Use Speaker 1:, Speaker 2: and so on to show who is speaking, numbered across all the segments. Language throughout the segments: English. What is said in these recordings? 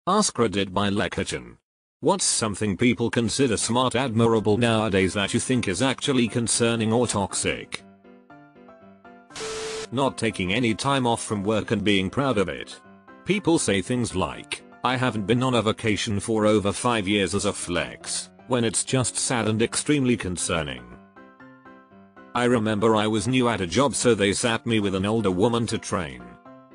Speaker 1: AskReddit by Lekachin. What's something people consider smart admirable nowadays that you think is actually concerning or toxic? Not taking any time off from work and being proud of it. People say things like, I haven't been on a vacation for over 5 years as a flex, when it's just sad and extremely concerning. I remember I was new at a job, so they sat me with an older woman to train.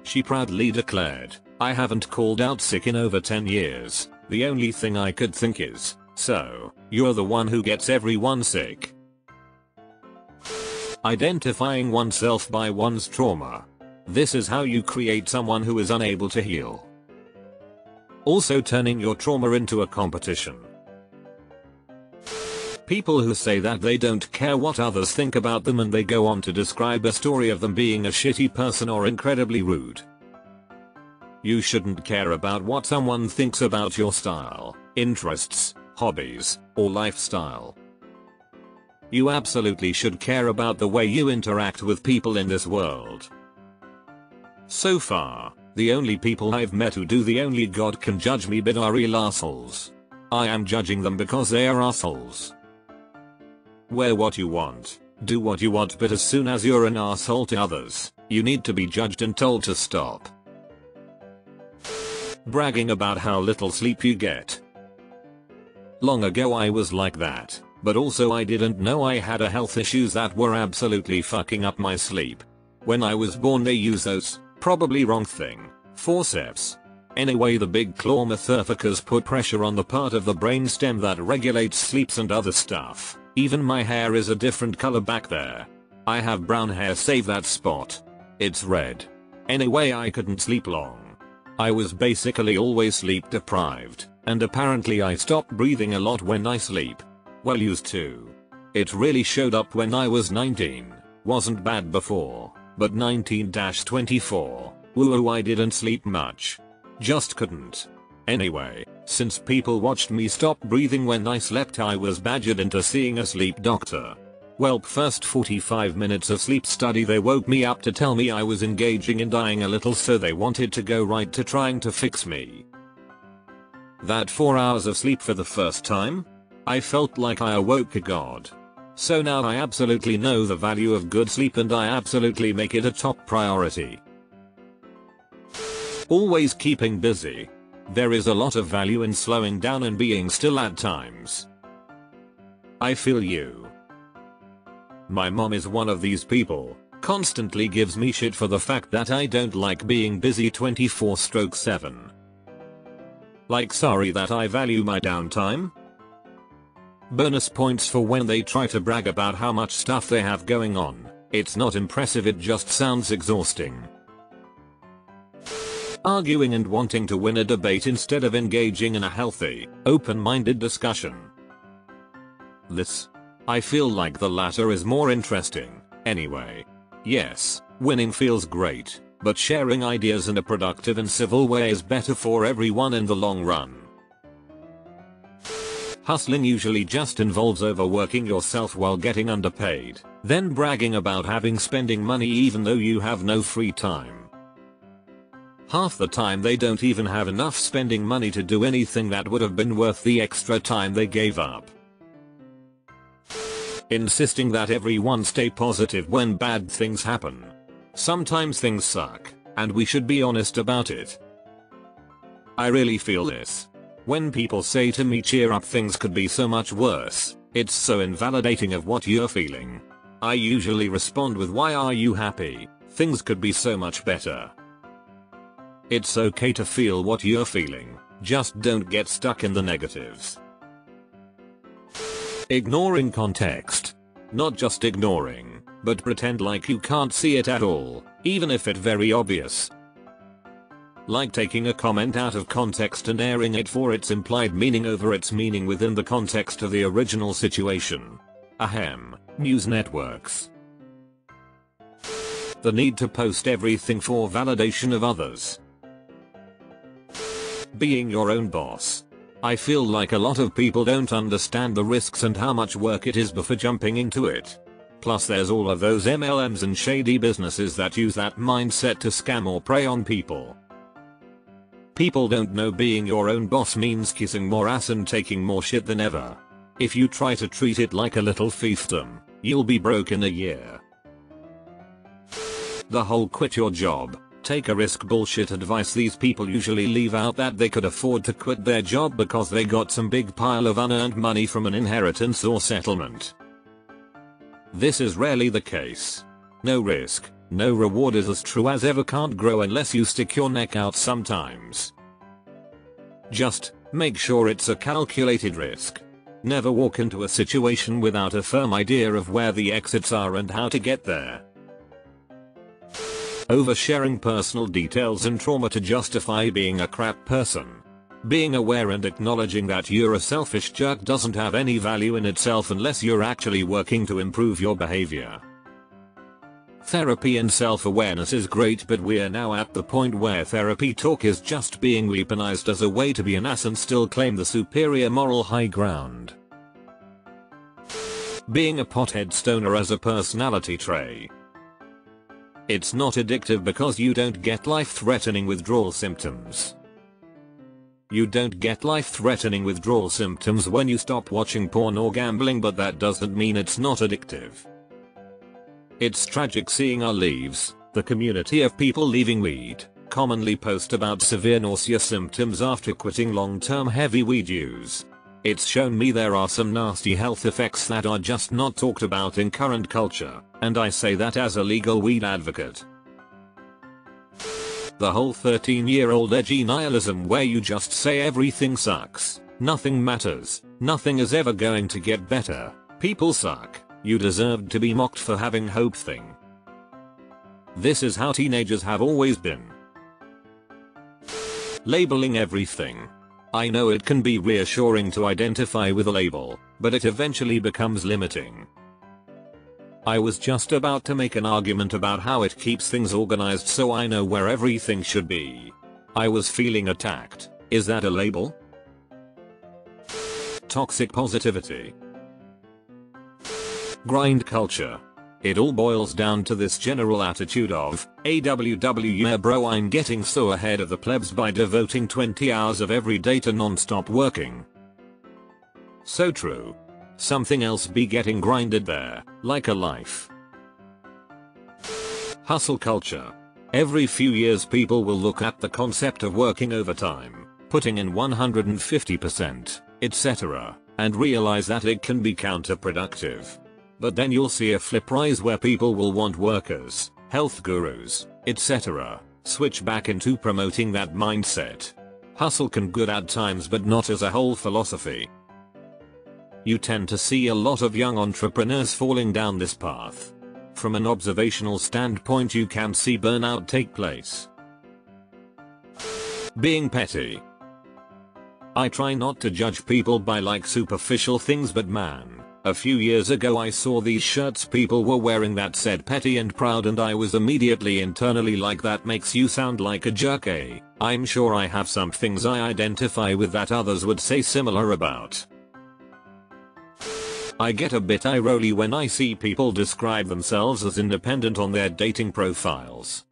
Speaker 1: She proudly declared, I haven't called out sick in over 10 years. The only thing I could think is, so, you're the one who gets everyone sick. Identifying oneself by one's trauma. This is how you create someone who is unable to heal. Also turning your trauma into a competition. People who say that they don't care what others think about them, and they go on to describe a story of them being a shitty person or incredibly rude. You shouldn't care about what someone thinks about your style, interests, hobbies, or lifestyle. You absolutely should care about the way you interact with people in this world. So far, the only people I've met who do the only God can judge me bit are real assholes. I am judging them because they are assholes. Wear what you want, do what you want, but as soon as you're an asshole to others, you need to be judged and told to stop. Bragging about how little sleep you get. Long ago I was like that, but also I didn't know I had a health issues that were absolutely fucking up my sleep. When I was born they use those, probably wrong thing, forceps. Anyway, the big claw motherfuckers put pressure on the part of the brainstem that regulates sleeps and other stuff. Even my hair is a different color back there. I have brown hair, save that spot. It's red. Anyway, I couldn't sleep long. I was basically always sleep deprived, and apparently I stopped breathing a lot when I sleep. Well, used to. It really showed up when I was 19. Wasn't bad before, but 19-24. Woo, I didn't sleep much. Just couldn't. Anyway, since people watched me stop breathing when I slept, I was badgered into seeing a sleep doctor. Well, first 45 minutes of sleep study they woke me up to tell me I was engaging in dying a little, so they wanted to go right to trying to fix me. That 4 hours of sleep for the first time? I felt like I awoke a god. So now I absolutely know the value of good sleep, and I absolutely make it a top priority. Always keeping busy. There is a lot of value in slowing down and being still at times. I feel you. My mom is one of these people, constantly gives me shit for the fact that I don't like being busy 24/7. Like, sorry that I value my downtime? Bonus points for when they try to brag about how much stuff they have going on. It's not impressive, it just sounds exhausting. Arguing and wanting to win a debate instead of engaging in a healthy, open-minded discussion. I feel like the latter is more interesting, anyway. Yes, winning feels great, but sharing ideas in a productive and civil way is better for everyone in the long run. Hustling usually just involves overworking yourself while getting underpaid, then bragging about spending money even though you have no free time. Half the time they don't even have enough spending money to do anything that would have been worth the extra time they gave up. Insisting that everyone stay positive when bad things happen. Sometimes things suck, and we should be honest about it. I really feel this. When people say to me, cheer up, things could be so much worse, it's so invalidating of what you're feeling. I usually respond with, why are you happy? Things could be so much better. It's okay to feel what you're feeling, just don't get stuck in the negatives. Ignoring context. Not just ignoring, but pretend like you can't see it at all, even if it's very obvious. Like taking a comment out of context and airing it for its implied meaning over its meaning within the context of the original situation. Ahem, news networks. The need to post everything for validation of others. Being your own boss. I feel like a lot of people don't understand the risks and how much work it is before jumping into it. Plus there's all of those MLMs and shady businesses that use that mindset to scam or prey on people. People don't know being your own boss means kissing more ass and taking more shit than ever. If you try to treat it like a little fiefdom, you'll be broke in a year. The whole quit your job, take a risk bullshit advice. These people usually leave out that they could afford to quit their job because they got some big pile of unearned money from an inheritance or settlement. This is rarely the case. No risk, no reward is as true as ever can't grow unless you stick your neck out sometimes. Just make sure it's a calculated risk. Never walk into a situation without a firm idea of where the exits are and how to get there. Oversharing personal details and trauma to justify being a crap person. Being aware and acknowledging that you're a selfish jerk doesn't have any value in itself unless you're actually working to improve your behavior. Therapy and self-awareness is great, but we're now at the point where therapy talk is just being weaponized as a way to be an ass and still claim the superior moral high ground. Being a pothead stoner as a personality trait. It's not addictive because you don't get life-threatening withdrawal symptoms. You don't get life-threatening withdrawal symptoms when you stop watching porn or gambling, but that doesn't mean it's not addictive. It's tragic seeing our leaves, the community of people leaving weed, commonly post about severe nausea symptoms after quitting long-term heavy weed use. It's shown me there are some nasty health effects that are just not talked about in current culture, and I say that as a legal weed advocate. The whole 13-year-old edgy nihilism where you just say everything sucks, nothing matters, nothing is ever going to get better, people suck, you deserved to be mocked for having hope thing. This is how teenagers have always been. Labeling everything. I know it can be reassuring to identify with a label, but it eventually becomes limiting. I was just about to make an argument about how it keeps things organized so I know where everything should be. I was feeling attacked. Is that a label? Toxic positivity. Grind culture. It all boils down to this general attitude of, yeah bro, I'm getting so ahead of the plebs by devoting 20 hours of every day to non-stop working. So true. Something else be getting grinded there, like a life. Hustle culture. Every few years people will look at the concept of working overtime, putting in 150%, etc., and realize that it can be counterproductive. But then you'll see a flip rise where people will want workers, health gurus, etc., switch back into promoting that mindset. Hustle can good at times but not as a whole philosophy. You tend to see a lot of young entrepreneurs falling down this path. From an observational standpoint you can see burnout take place. Being petty. I try not to judge people by like superficial things, but man, a few years ago I saw these shirts people were wearing that said petty and proud and I was immediately internally like, that makes you sound like a jerk, eh? I'm sure I have some things I identify with that others would say similar about. I get a bit eye-rolly when I see people describe themselves as independent on their dating profiles.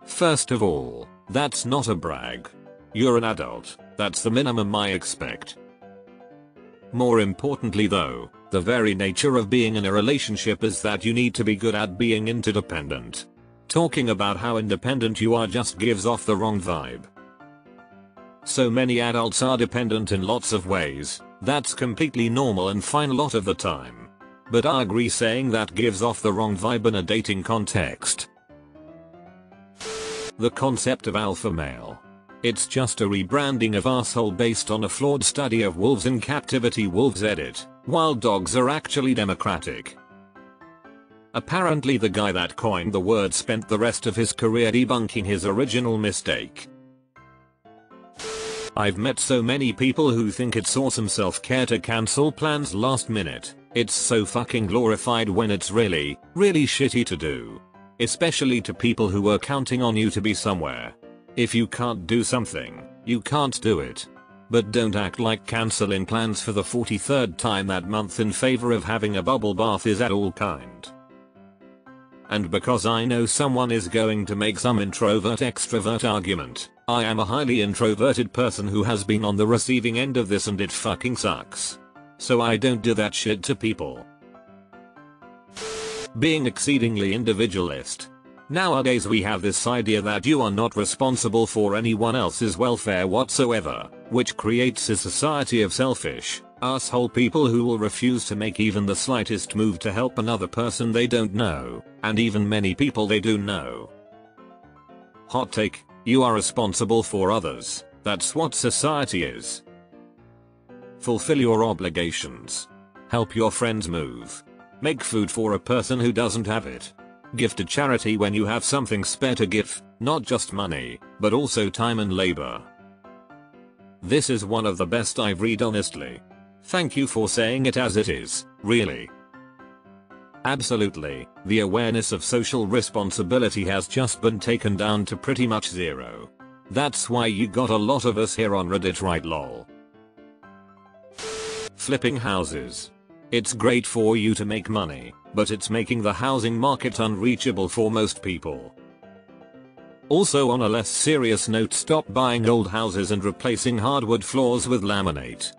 Speaker 1: First of all, that's not a brag. You're an adult, that's the minimum I expect. More importantly though, the very nature of being in a relationship is that you need to be good at being interdependent. Talking about how independent you are just gives off the wrong vibe. So many adults are dependent in lots of ways. That's completely normal and fine a lot of the time. But I agree saying that gives off the wrong vibe in a dating context. The concept of alpha male. It's just a rebranding of arsehole based on a flawed study of wolves in captivity. Wolves edit, wild dogs are actually democratic. Apparently the guy that coined the word spent the rest of his career debunking his original mistake. I've met so many people who think it's awesome self-care to cancel plans last minute. It's so fucking glorified when it's really, really shitty to do. Especially to people who were counting on you to be somewhere. If you can't do something, you can't do it. But don't act like canceling plans for the 43rd time that month in favor of having a bubble bath is at all kind. And because I know someone is going to make some introvert extrovert argument, I am a highly introverted person who has been on the receiving end of this and it fucking sucks. So I don't do that shit to people. Being exceedingly individualist. Nowadays we have this idea that you are not responsible for anyone else's welfare whatsoever, which creates a society of selfish, asshole people who will refuse to make even the slightest move to help another person they don't know, and even many people they do know. Hot take, you are responsible for others, that's what society is. Fulfill your obligations. Help your friends move. Make food for a person who doesn't have it. Give to charity when you have something spare to give, not just money, but also time and labor. This is one of the best I've read honestly. Thank you for saying it as it is, really. Absolutely, the awareness of social responsibility has just been taken down to pretty much zero. That's why you got a lot of us here on Reddit, right lol. Flipping houses. It's great for you to make money, but it's making the housing market unreachable for most people. Also, on a less serious note, stop buying old houses and replacing hardwood floors with laminate.